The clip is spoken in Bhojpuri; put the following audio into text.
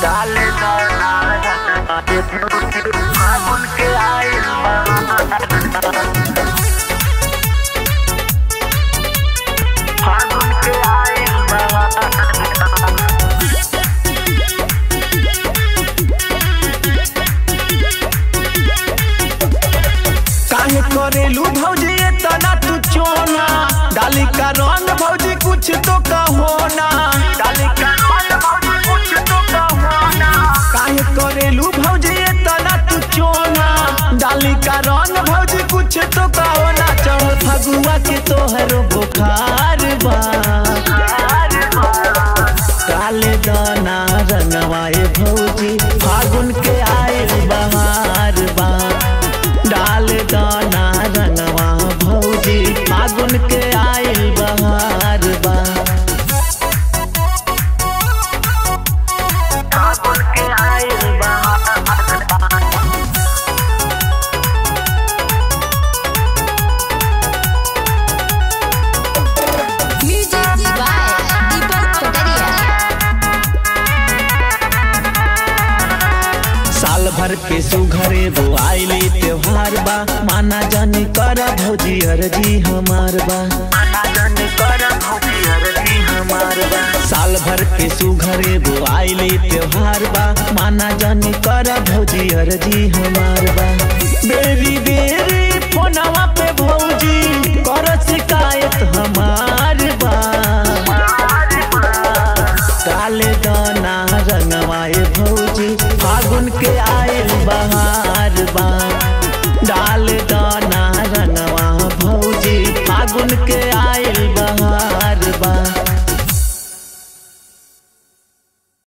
डाले फागुन के आइल फागुन के आइल काहे करेलू भौजी तना तू चोना डाली का रंग भौजी कुछ तो कहो ना डाली का रंग भौजी कुछ तो कहो ना काहे करेलू भौजी तना तू चोना डाली का रंग भौजी कुछ तो कहो ना चढ़ फगुआ के तोहरो बुखार बा काले दाना रंगवाए भौजी फागुन के आइल बहार बा डाल दाना रंगवा भौजी फागुन के आइल बहार बा फागुन के आइल साल भर के सुघरे वो आइले त्योहार बा माना जानी कर भौजी अर्जी हमार बा साल भर के सुघरे वो आइले त्योहार बा माना जानी कर भौजी अर्जी हमार बा बेरी बेरी फोनवा पे भौजी कर शिकायत हमार बा काले दाना रंगवाए भौजी फागुन के आइल बहार बा डाल दाना रंगवा भौजी फागुन के आइल